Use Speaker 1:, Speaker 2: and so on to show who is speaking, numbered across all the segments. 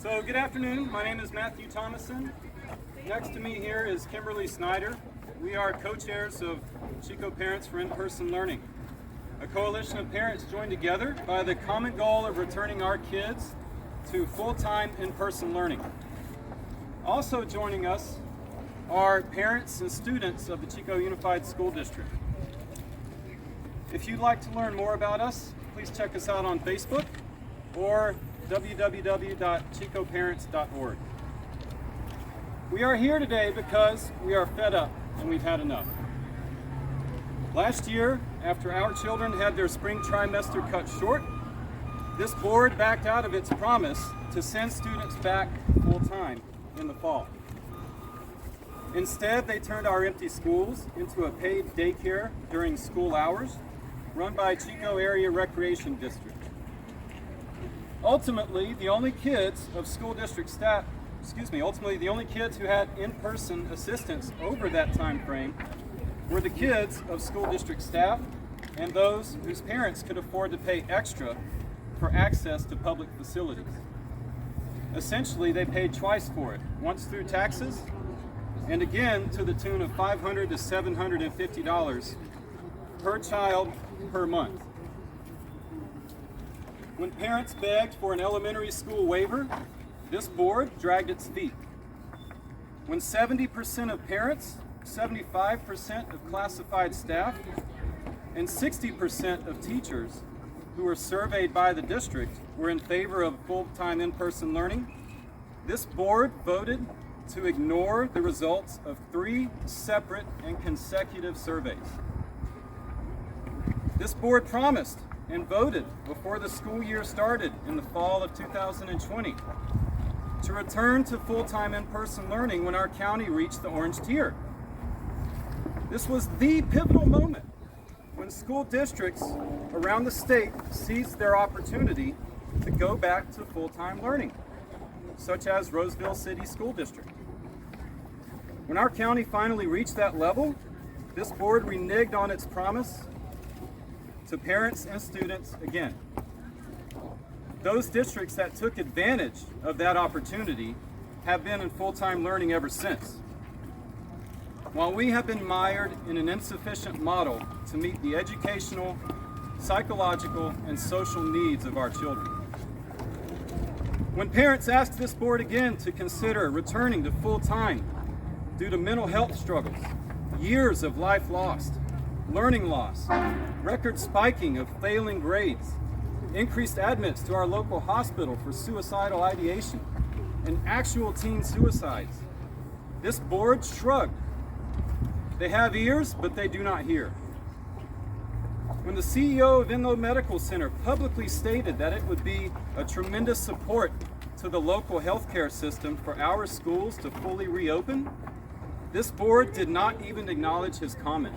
Speaker 1: So good afternoon, my name is Matthew Thomason. Next to me here is Kimberly Snyder. We are co-chairs of Chico Parents for In-Person Learning, a coalition of parents joined together by the common goal of returning our kids to full-time in-person learning. Also joining us are parents and students of the Chico Unified School District. If you'd like to learn more about us, please check us out on Facebook or www.chicoparents.org. We are here today because we are fed up and we've had enough. Last year, after our children had their spring trimester cut short, this board backed out of its promise to send students back full-time in the fall. Instead, they turned our empty schools into a paid daycare during school hours run by Chico Area Recreation District. Ultimately, the only kids of school district staff, the only kids who had in-person assistance over that time frame were the kids of school district staff and those whose parents could afford to pay extra for access to public facilities. Essentially, they paid twice for it, once through taxes and again to the tune of $500 to $750 per child per month. When parents begged for an elementary school waiver, this board dragged its feet. When 70% of parents, 75% of classified staff, and 60% of teachers who were surveyed by the district were in favor of full-time in-person learning, this board voted to ignore the results of 3 separate and consecutive surveys. This board promised and voted before the school year started in the fall of 2020 to return to full-time in-person learning when our county reached the orange tier. This was the pivotal moment when school districts around the state seized their opportunity to go back to full-time learning, such as Roseville City School District. When our county finally reached that level, this board reneged on its promise to parents and students again. Those districts that took advantage of that opportunity have been in full-time learning ever since. While we have been mired in an insufficient model to meet the educational, psychological, and social needs of our children. When parents asked this board again to consider returning to full-time due to mental health struggles, years of life lost, learning loss, record spiking of failing grades, increased admits to our local hospital for suicidal ideation, and actual teen suicides, this board shrugged. They have ears, but they do not hear. When the CEO of Enloe Medical Center publicly stated that it would be a tremendous support to the local healthcare system for our schools to fully reopen, this board did not even acknowledge his comment.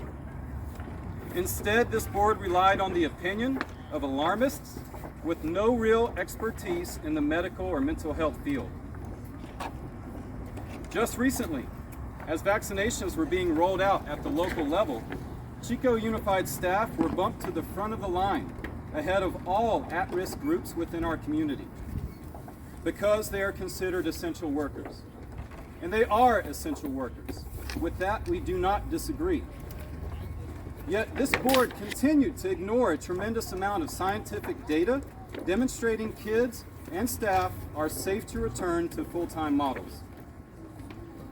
Speaker 1: Instead, this board relied on the opinion of alarmists with no real expertise in the medical or mental health field. Just recently, as vaccinations were being rolled out at the local level, Chico Unified staff were bumped to the front of the line ahead of all at-risk groups within our community because they are considered essential workers. And they are essential workers. With that, we do not disagree. Yet this board continued to ignore a tremendous amount of scientific data demonstrating kids and staff are safe to return to full-time models.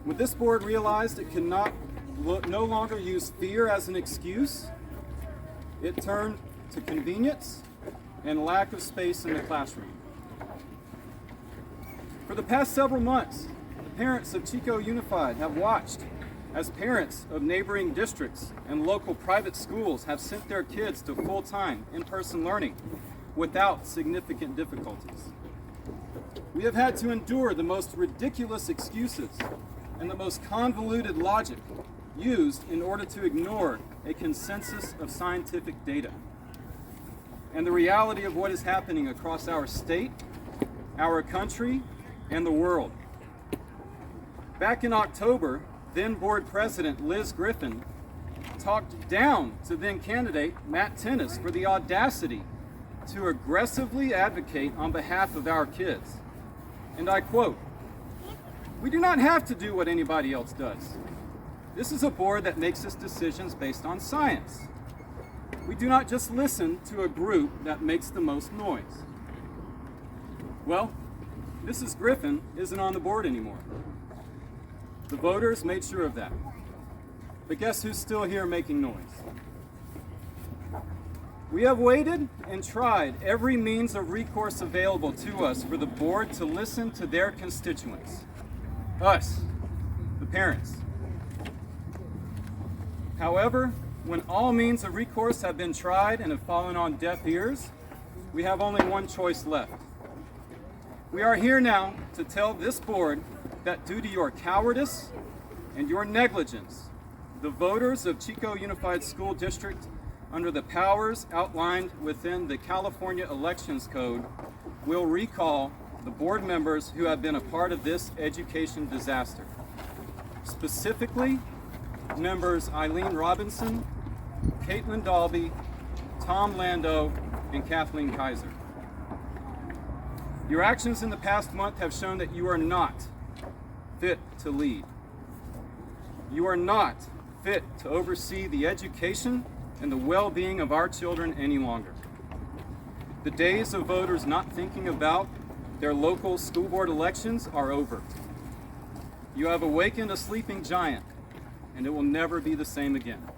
Speaker 1: When this board realized it could no longer use fear as an excuse, it turned to convenience and lack of space in the classroom. For the past several months, the parents of Chico Unified have watched as parents of neighboring districts and local private schools have sent their kids to full-time in-person learning without significant difficulties. We have had to endure the most ridiculous excuses and the most convoluted logic used in order to ignore a consensus of scientific data and the reality of what is happening across our state, our country, and the world. Back in October, then board president Liz Griffin talked down to then candidate Matt Tennis for the audacity to aggressively advocate on behalf of our kids. And I quote, "We do not have to do what anybody else does. This is a board that makes its decisions based on science. We do not just listen to a group that makes the most noise." Well, Mrs. Griffin isn't on the board anymore. The voters made sure of that. But guess who's still here making noise? We have waited and tried every means of recourse available to us for the board to listen to their constituents, us, the parents. However, when all means of recourse have been tried and have fallen on deaf ears, we have only one choice left. We are here now to tell this board that due to your cowardice and your negligence, the voters of Chico Unified School District, under the powers outlined within the California Elections Code, will recall the board members who have been a part of this education disaster. Specifically, members Eileen Robinson, Caitlin Dalby, Tom Lando, and Kathleen Kaiser. Your actions in the past month have shown that you are not fit to lead. You are not fit to oversee the education and the well-being of our children any longer. The days of voters not thinking about their local school board elections are over. You have awakened a sleeping giant, and it will never be the same again.